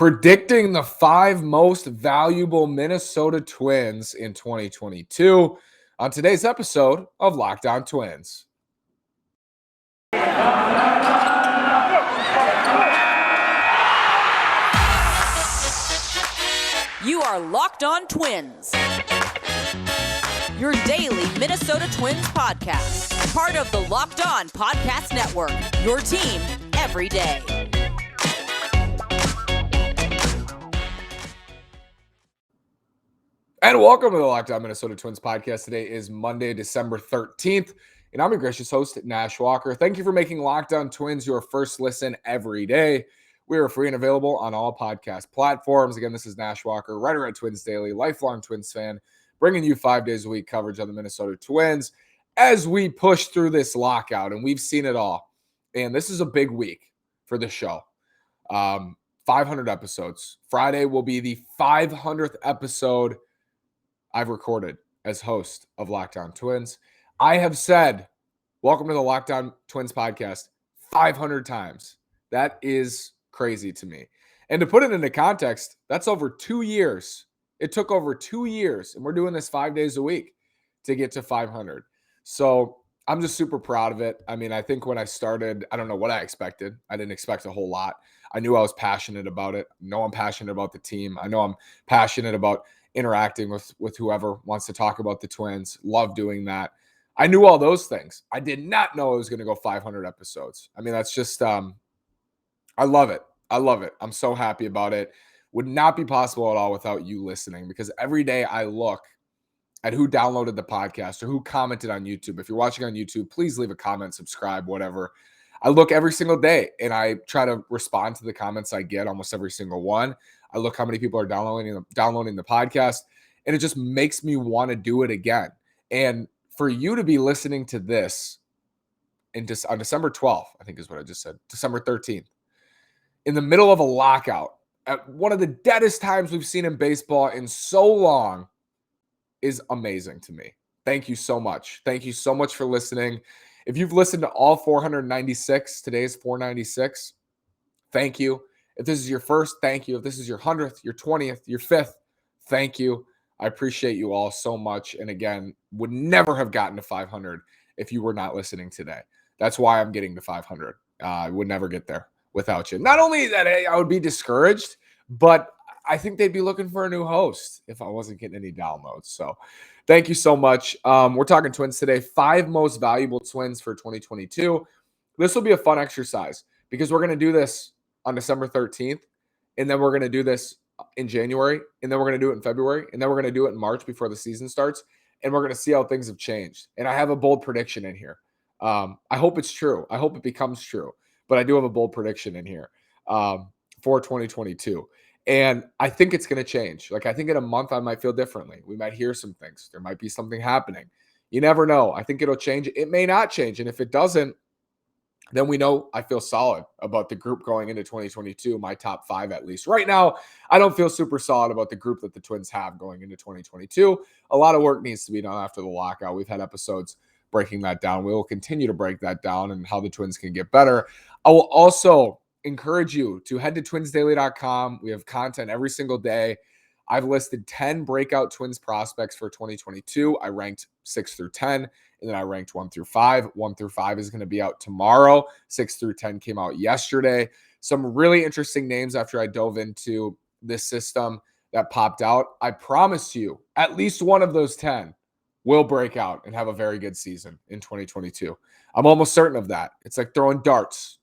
predicting the 5 most valuable Minnesota Twins in 2022 on today's episode of Locked On Twins. You are Locked On Twins, your daily Minnesota Twins podcast, part of the Locked On Podcast Network, your team every day. And welcome to the Locked On Minnesota Twins podcast. Today is Monday, December 13th, and I'm your gracious host, Nash Walker. Thank you for making Locked On Twins your first listen every day. We are free and available on all podcast platforms. Again, this is Nash Walker, writer at Twins Daily, lifelong Twins fan, bringing you 5 days a week coverage on the Minnesota Twins as we push through this lockout, and we've seen it all. And this is a big week for the show. 500 episodes. Friday will be the 500th episode I've recorded as host of Locked On Twins. I have said, welcome to the Locked On Twins podcast 500 times. That is crazy to me. And to put it into context, that's over 2 years. It took over 2 years, and we're doing this 5 days a week to get to 500. So I'm just super proud of it. I mean, I think when I started, I don't know what I expected. I didn't expect a whole lot. I knew I was passionate about it. I know I'm passionate about the team. I know I'm passionate about interacting with whoever wants to talk about the Twins. Love doing that. I knew all those things. I did not know it was going to go 500 episodes. I mean, that's just, I love it. I love it. I'm so happy about it. Would not be possible at all without you listening, because every day I look at who downloaded the podcast or who commented on YouTube. If you're watching on YouTube, please leave a comment, subscribe, whatever. I look every single day and I try to respond to the comments I get, almost every single one. I look how many people are downloading the podcast, and it just makes me want to do it again. And for you to be listening to this on December 12th, I think is what I just said, December 13th, in the middle of a lockout, at one of the deadest times we've seen in baseball in so long, is amazing to me. Thank you so much. Thank you so much for listening. If you've listened to all 496, today is 496, thank you. If this is your first, thank you. If this is your 100th, your 20th, your 5th, thank you. I appreciate you all so much. And again, would never have gotten to 500 if you were not listening today. That's why I'm getting to 500. I would never get there without you. Not only that I would be discouraged, but I think they'd be looking for a new host if I wasn't getting any downloads. So thank you so much. We're talking Twins today. 5 most valuable Twins for 2022. This will be a fun exercise because we're going to do this on December 13th, and then we're going to do this in January, and then we're going to do it in February, and then we're going to do it in March before the season starts, and we're going to see how things have changed. And I have a bold prediction in here. I hope it's true. I hope it becomes true, but I do have a bold prediction in here for 2022. And I think it's going to change. Like, I think in a month I might feel differently. We might hear some things. There might be something happening. You never know. I think it'll change. It may not change. And if it doesn't, then we know I feel solid about the group going into 2022, my top 5 at least. Right now, I don't feel super solid about the group that the Twins have going into 2022. A lot of work needs to be done after the lockout. We've had episodes breaking that down. We will continue to break that down and how the Twins can get better. I will also encourage you to head to twinsdaily.com. We have content every single day. I've listed 10 breakout Twins prospects for 2022. I ranked 6 through 10, and then I ranked 1 through 5. 1 through 5 is going to be out tomorrow. 6 through 10 came out yesterday. Some really interesting names after I dove into this system that popped out. I promise you, at least one of those 10 will break out and have a very good season in 2022. I'm almost certain of that. It's like throwing darts.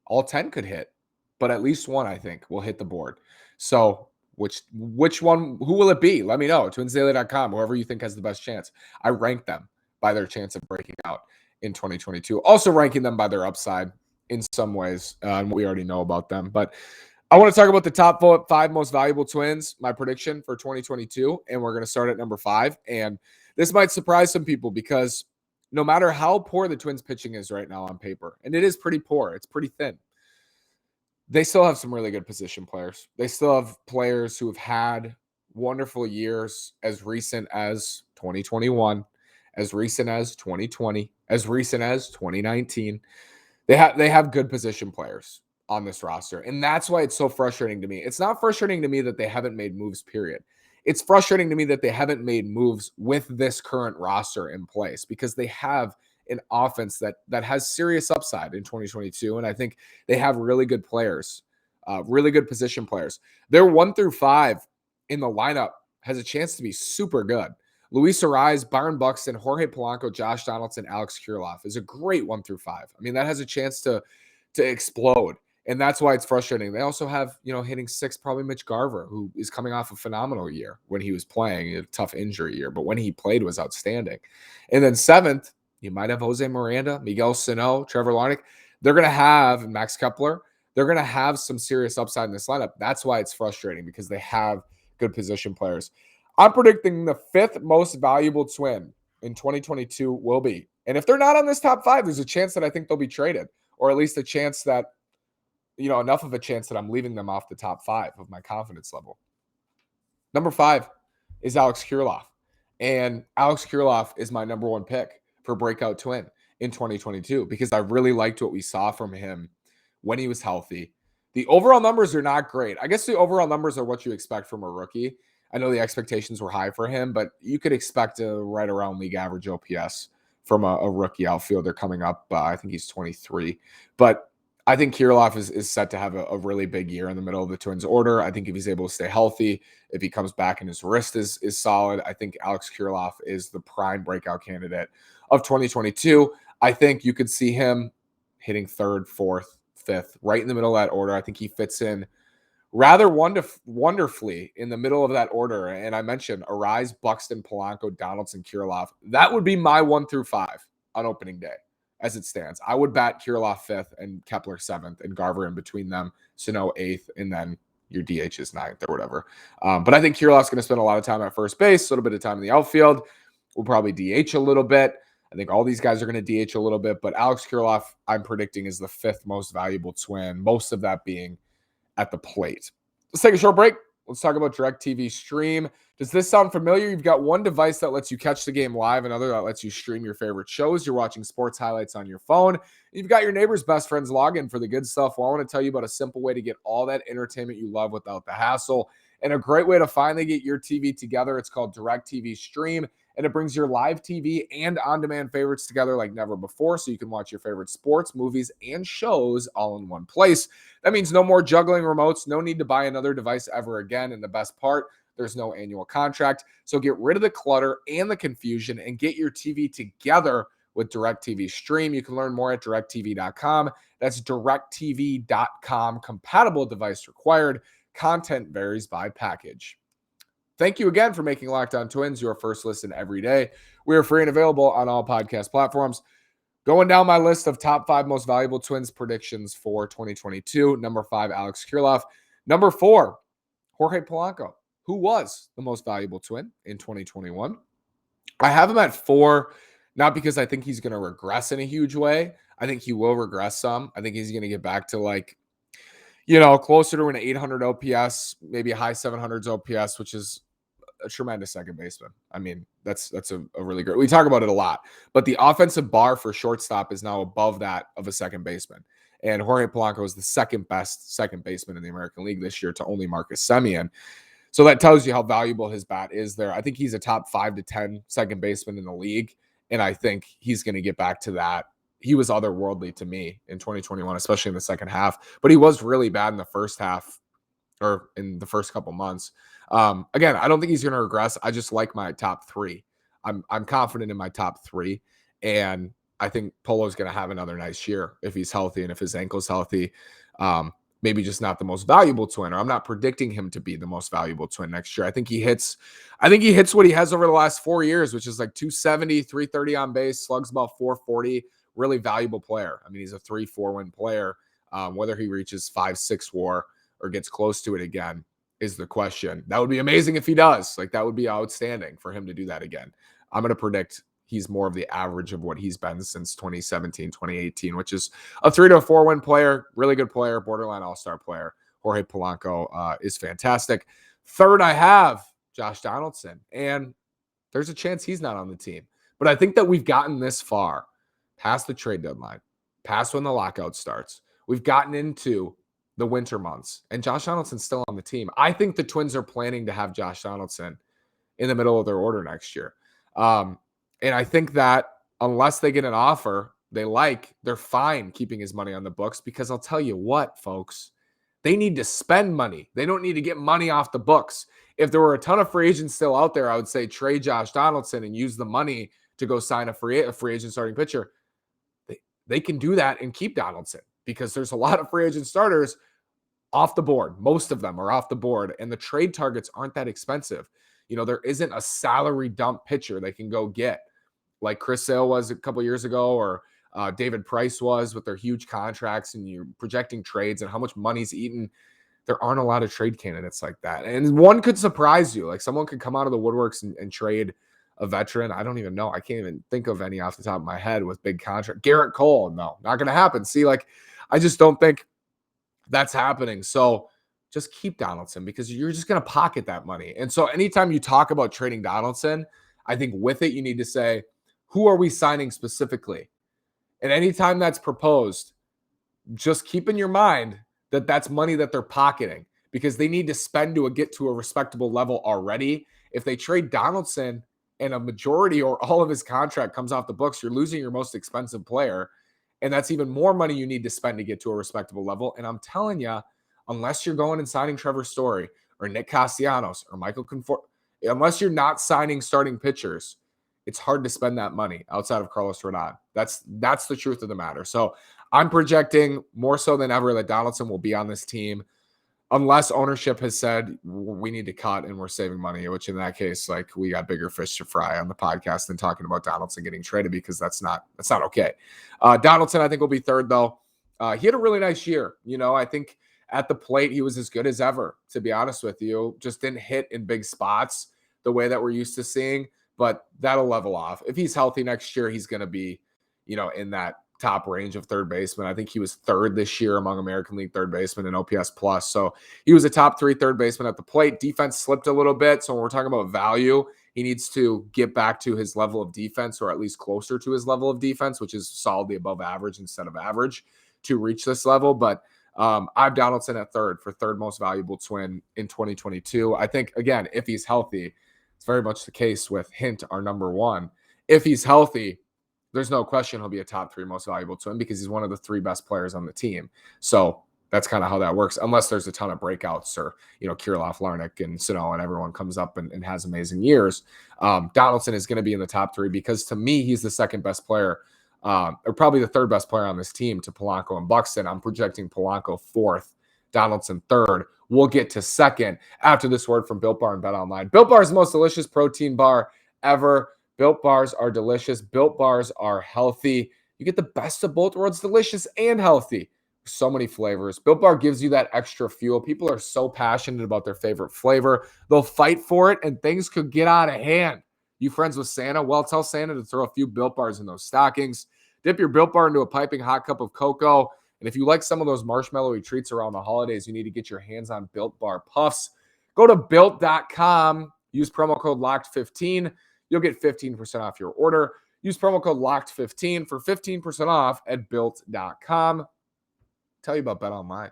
All 10 could hit, but at least one, I think, will hit the board. So which one, who will it be? Let me know. Twinsdaily.com, whoever you think has the best chance. I rank them by their chance of breaking out in 2022. Also ranking them by their upside in some ways, and we already know about them. But I want to talk about the top 5 most valuable Twins, my prediction for 2022, and we're going to start at number 5. And this might surprise some people because no matter how poor the Twins pitching is right now on paper, and it is pretty poor, it's pretty thin, they still have some really good position players. They still have players who have had wonderful years as recent as 2021, as recent as 2020, as recent as 2019. They have good position players on this roster. And that's why it's so frustrating to me. It's not frustrating to me that they haven't made moves, period. It's frustrating to me that they haven't made moves with this current roster in place, because they have an offense that has serious upside in 2022. And I think they have really good players, really good position players. Their 1 through 5 in the lineup has a chance to be super good. Luis Ariz, Byron Buxton, Jorge Polanco, Josh Donaldson, Alex Kurloff is a great 1 through 5. I mean, that has a chance to explode. And that's why it's frustrating. They also have, hitting 6, probably Mitch Garver, who is coming off a phenomenal year when he was playing, a tough injury year, but when he played was outstanding. And then 7th, you might have Jose Miranda, Miguel Sano, Trevor Larnach. They're going to have, and Max Kepler, they're going to have some serious upside in this lineup. That's why it's frustrating, because they have good position players. I'm predicting the 5th most valuable Twin in 2022 will be. And if they're not on this top 5, there's a chance that I think they'll be traded, or at least a chance that, enough of a chance that I'm leaving them off the top 5 of my confidence level. Number 5 is Alex Kurloff. And Alex Kurloff is my number 1 pick for Breakout Twin in 2022, because I really liked what we saw from him when he was healthy. The overall numbers are not great. I guess the overall numbers are what you expect from a rookie. I know the expectations were high for him, but you could expect a right around league average OPS from a rookie outfielder coming up. I think he's 23. But I think Kurloff is set to have a really big year in the middle of the Twins order. I think if he's able to stay healthy, if he comes back and his wrist is solid, I think Alex Kurloff is the prime breakout candidate of 2022. I think you could see him hitting 3rd, 4th, 5th, right in the middle of that order. I think he fits in rather wonderfully in the middle of that order. And I mentioned Ariz, Buxton, Polanco, Donaldson, Kurloff. That would be my 1 through 5 on opening day. As it stands, I would bat Kurloff 5th and Kepler 7th and Garver in between them, Sano 8th, and then your DH is 9th or whatever. But I think Kurloff's going to spend a lot of time at first base, a little bit of time in the outfield. We'll probably DH a little bit. I think all these guys are going to DH a little bit, but Alex Kurloff, I'm predicting, is the 5th most valuable Twin, most of that being at the plate. Let's take a short break. Let's talk about DirecTV Stream. Does this sound familiar? You've got one device that lets you catch the game live, another that lets you stream your favorite shows. You're watching sports highlights on your phone. You've got your neighbor's best friend's login for the good stuff. Well, I want to tell you about a simple way to get all that entertainment you love without the hassle, and a great way to finally get your TV together. It's called DirecTV Stream, and it brings your live TV and on-demand favorites together like never before, so you can watch your favorite sports, movies, and shows all in one place. That means no more juggling remotes, no need to buy another device ever again, and the best part, there's no annual contract. So get rid of the clutter and the confusion and get your TV together with DirecTV Stream. You can learn more at directtv.com. That's directtv.com. Compatible device required. Content varies by package. Thank you again for making Locked On Twins your first listen every day. We are free and available on all podcast platforms. Going down my list of top 5 most valuable Twins predictions for 2022. Number 5, Alex Kurloff. Number 4, Jorge Polanco, who was the most valuable Twin in 2021. I have him at 4, not because I think he's going to regress in a huge way. I think he will regress some. I think he's going to get back to closer to an 800 OPS, maybe a high 700s OPS, which is a tremendous second baseman. I mean, that's a really great. We talk about it a lot, but the offensive bar for shortstop is now above that of a second baseman. And Jorge Polanco is the second best second baseman in the American League this year to only Marcus Semien. So that tells you how valuable his bat is there. I think he's a top 5 to 10 second baseman in the league. And I think he's going to get back to that. He was otherworldly to me in 2021, especially in the second half, but he was really bad in the first half or in the first couple months. Again, I don't think he's going to regress. I just like my top 3. I'm confident in my top 3. And I think Polo's going to have another nice year if he's healthy and if his ankle's healthy. Maybe just not the most valuable Twin, or I'm not predicting him to be the most valuable Twin next year. I think he hits what he has over the last 4 years, which is like 270, 330 on base, slugs about 440. Really valuable player. I mean, he's a 3-4 win player. Whether he reaches 5-6 WAR or gets close to it again is the question. That would be amazing if he does. That would be outstanding for him to do that again. I'm going to predict he's more of the average of what he's been since 2017, 2018, which is a 3-4 win player, really good player, borderline all-star player. Jorge Polanco is fantastic. 3rd, I have Josh Donaldson, and there's a chance he's not on the team. But I think that we've gotten this far, past the trade deadline, past when the lockout starts. We've gotten into the winter months, and Josh Donaldson's still on the team. I think the Twins are planning to have Josh Donaldson in the middle of their order next year. And I think that unless they get an offer they're fine keeping his money on the books, because I'll tell you what, folks, they need to spend money. They don't need to get money off the books. If there were a ton of free agents still out there, I would say trade Josh Donaldson and use the money to go sign a free agent starting pitcher. They can do that and keep Donaldson, because there's a lot of free agent starters off the board. Most of them are off the board, and the trade targets aren't that expensive. There isn't a salary dump pitcher they can go get like Chris Sale was a couple years ago, or David Price was, with their huge contracts, and you're projecting trades and how much money's eaten. There aren't a lot of trade candidates like that. And one could surprise you. Like, someone could come out of the woodworks and trade a veteran. I don't even know. I can't even think of any off the top of my head with big contract. Garrett Cole, no, not going to happen. See, I just don't think that's happening. So just keep Donaldson, because you're just going to pocket that money. And so anytime you talk about trading Donaldson, I think with it, you need to say, who are we signing specifically? And anytime that's proposed, just keep in your mind that that's money that they're pocketing, because they need to spend to get to a respectable level already. If they trade Donaldson and a majority or all of his contract comes off the books, you're losing your most expensive player. And that's even more money you need to spend to get to a respectable level. And I'm telling you, unless you're going and signing Trevor Story or Nick Castellanos or Michael Conforto, unless you're not signing starting pitchers, it's hard to spend that money outside of Carlos Rodon. That's the truth of the matter. So I'm projecting more so than ever that Donaldson will be on this team, unless ownership has said we need to cut and we're saving money, which in that case, we got bigger fish to fry on the podcast than talking about Donaldson getting traded, because that's not okay. Donaldson, I think, will be third, though. He had a really nice year. I think at the plate, he was as good as ever, to be honest with you. Just didn't hit in big spots the way that we're used to seeing, but that'll level off. If he's healthy next year, he's going to be, in that top range of third baseman. I think he was third this year among American League third basemen in OPS plus. So he was a top 3 third baseman at the plate. Defense slipped a little bit. So when we're talking about value, he needs to get back to his level of defense, or at least closer to his level of defense, which is solidly above average instead of average, to reach this level. But I have Donaldson at third for third most valuable Twin in 2022. I think, again, if he's healthy, it's very much the case with Hint, our number 1. If he's healthy, there's no question he'll be a top 3 most valuable Twin, because he's one of the 3 best players on the team. So that's kind of how that works, unless there's a ton of breakouts, or, Kurloff, Larnach, and Sano, and everyone comes up and has amazing years. Donaldson is going to be in the top 3, because to me, he's the second best player, or probably the third best player on this team to Polanco and Buxton. I'm projecting Polanco 4th, Donaldson 3rd. We'll get to 2nd after this word from Built Bar and Bet Online. Built Bar is the most delicious protein bar ever. Built Bars are delicious. Built Bars are healthy. You get the best of both worlds, delicious and healthy. So many flavors. Built Bar gives you that extra fuel. People are so passionate about their favorite flavor. They'll fight for it, and things could get out of hand. You friends with Santa? Well, tell Santa to throw a few Built Bars in those stockings. Dip your Built Bar into a piping hot cup of cocoa. And if you like some of those marshmallowy treats around the holidays, you need to get your hands on Built Bar Puffs. Go to Built.com. Use promo code LOCKED15. You'll get 15% off your order. Use promo code LOCKED15 for 15% off at Built.com. Tell you about BetOnline.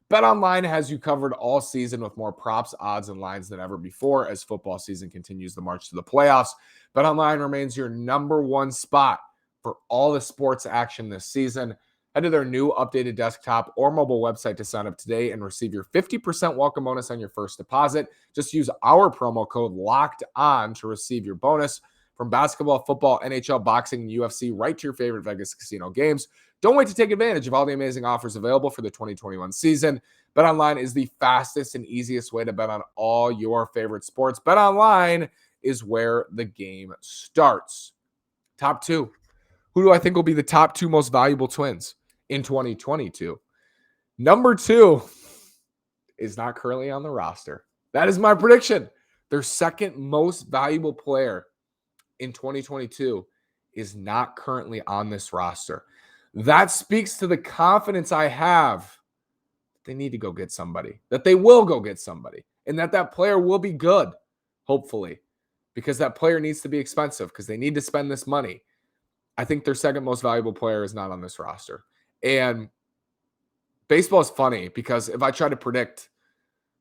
BetOnline has you covered all season with more props, odds, and lines than ever before as football season continues the march to the playoffs. BetOnline remains your number 1 spot for all the sports action this season. Head to their new updated desktop or mobile website to sign up today and receive your 50% welcome bonus on your first deposit. Just use our promo code LOCKEDON to receive your bonus. From basketball, football, NHL, boxing, and UFC, right to your favorite Vegas casino games. Don't wait to take advantage of all the amazing offers available for the 2021 season. BetOnline is the fastest and easiest way to bet on all your favorite sports. BetOnline is where the game starts. Top 2. Who do I think will be the top 2 most valuable Twins in 2022? Number 2 is not currently on the roster. That is my prediction. Their second most valuable player in 2022 is not currently on this roster. That speaks to the confidence I have. They need to go get somebody, that they will go get somebody, and that player will be good, hopefully, because that player needs to be expensive, because they need to spend this money. I think their second most valuable player is not on this roster. And baseball is funny because if I try to predict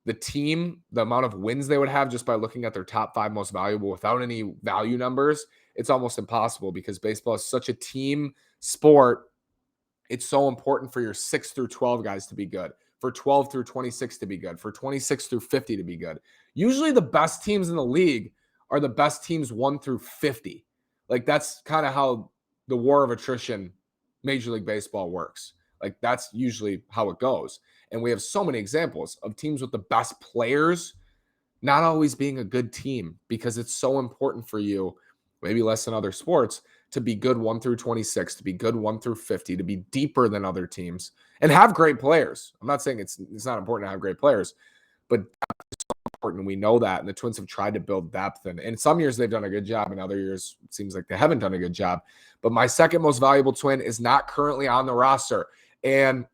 the team, the amount of wins they would have just by looking at their top 5 most valuable without any value numbers, it's almost impossible because baseball is such a team sport. It's so important for your 6 through 12 guys to be good, for 12 through 26 to be good, for 26 through 50 to be good. Usually the best teams in the league are the best teams 1 through 50. Like that's kind of how the war of attrition Major League Baseball works. Like that's usually how it goes. And we have so many examples of teams with the best players not always being a good team because it's so important for you, maybe less than other sports, to be good 1 through 26, to be good 1 through 50, to be deeper than other teams and have great players. I'm not saying it's not important to have great players, but it's so important. We know that. And the Twins have tried to build depth. And in some years they've done a good job. In other years, it seems like they haven't done a good job. But my second most valuable Twin is not currently on the roster. And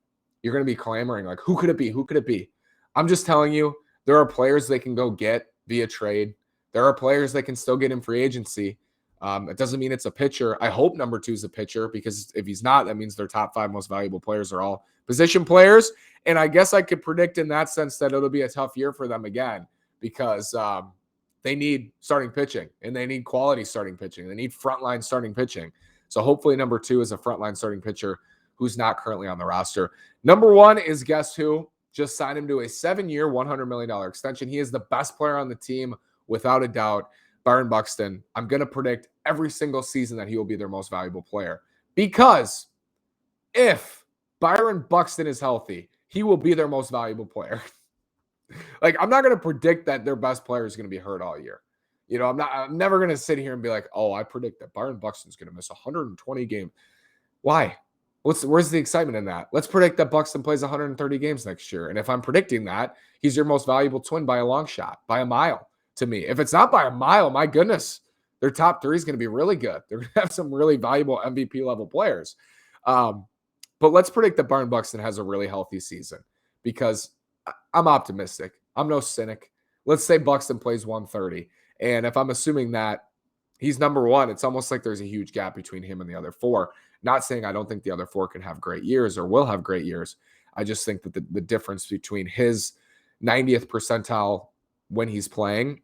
you're going to be clamoring like, who could it be? Who could it be? I'm just telling you, there are players they can go get via trade. There are players they can still get in free agency. It doesn't mean it's a pitcher. I hope number 2 is a pitcher because if he's not, that means their top 5 most valuable players are all position players. And I guess I could predict in that sense that it'll be a tough year for them again because they need starting pitching and they need quality starting pitching. They need frontline starting pitching. So hopefully number 2 is a frontline starting pitcher who's not currently on the roster. Number 1 is guess who? Just signed him to a 7-year, $100 million extension. He is the best player on the team without a doubt. Byron Buxton. I'm going to predict every single season that he will be their most valuable player because if Byron Buxton is healthy, he will be their most valuable player. Like, I'm not going to predict that their best player is going to be hurt all year. You know, I'm never going to sit here and be like, oh, I predict that Byron Buxton's going to miss 120 games. Why? Where's the excitement in that? Let's predict that Buxton plays 130 games next year. And if I'm predicting that, he's your most valuable Twin by a long shot, by a mile. To me, if it's not by a mile, my goodness, their top 3 is going to be really good. They're going to have some really valuable MVP level players. But let's predict that Barton Buxton has a really healthy season because I'm optimistic. I'm no cynic. Let's say Buxton plays 130. And if I'm assuming that he's number 1, it's almost like there's a huge gap between him and the other 4. Not saying I don't think the other 4 can have great years or will have great years. I just think that the difference between his 90th percentile when he's playing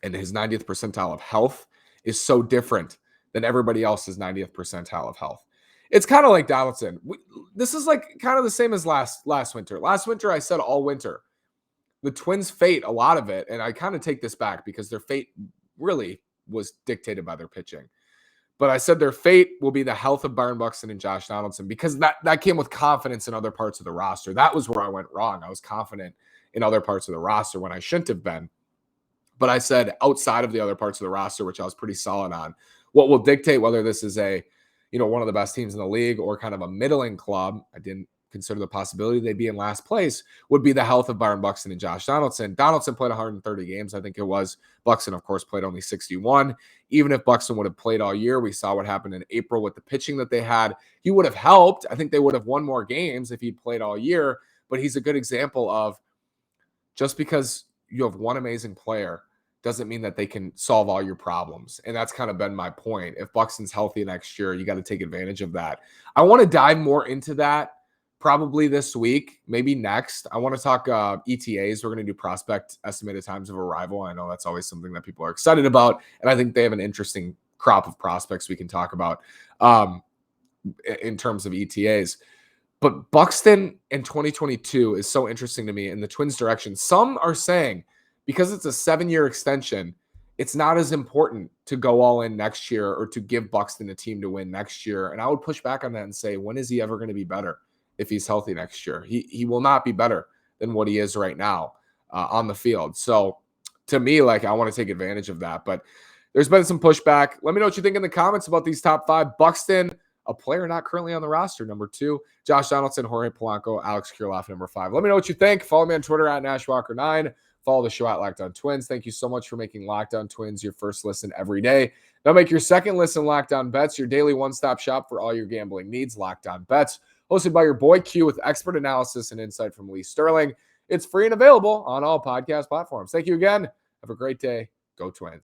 and his 90th percentile of health is so different than everybody else's 90th percentile of health. It's kind of like Donaldson. This is like kind of the same as last winter. Last winter, I said all winter, the Twins' fate, a lot of it, and I kind of take this back because their fate really was dictated by their pitching. But I said their fate will be the health of Byron Buxton and Josh Donaldson because that came with confidence in other parts of the roster. That was where I went wrong. I was confident in other parts of the roster when I shouldn't have been. But I said outside of the other parts of the roster, which I was pretty solid on, what will dictate whether this is one of the best teams in the league or kind of a middling club, I didn't consider the possibility they'd be in last place, would be the health of Byron Buxton and Josh Donaldson. Donaldson played 130 games, I think it was. Buxton, of course, played only 61. Even if Buxton would have played all year, we saw what happened in April with the pitching that they had. He would have helped. I think they would have won more games if he'd played all year, but he's a good example of just because you have one amazing player doesn't mean that they can solve all your problems. And that's kind of been my point. If Buxton's healthy next year, you got to take advantage of that. I want to dive more into that probably this week, maybe next. I want to talk ETAs. We're going to do prospect estimated times of arrival. I know that's always something that people are excited about. And I think they have an interesting crop of prospects we can talk about in terms of ETAs. But Buxton in 2022 is so interesting to me in the Twins' direction. Some are saying because it's a 7-year extension, it's not as important to go all in next year or to give Buxton a team to win next year. And I would push back on that and say, when is he ever going to be better if he's healthy next year? He will not be better than what he is right now on the field. So to me, like, I want to take advantage of that. But there's been some pushback. Let me know what you think in the comments about these top 5. Buxton, a player not currently on the roster, number 2. Josh Donaldson, Jorge Polanco, Alex Kurloff, number 5. Let me know what you think. Follow me on Twitter at NashWalker9. Follow the show at Locked On Twins. Thank you so much for making Locked On Twins your first listen every day. Now make your second listen Locked On Bets, your daily one-stop shop for all your gambling needs. Locked On Bets, hosted by your boy Q with expert analysis and insight from Lee Sterling. It's free and available on all podcast platforms. Thank you again. Have a great day. Go Twins.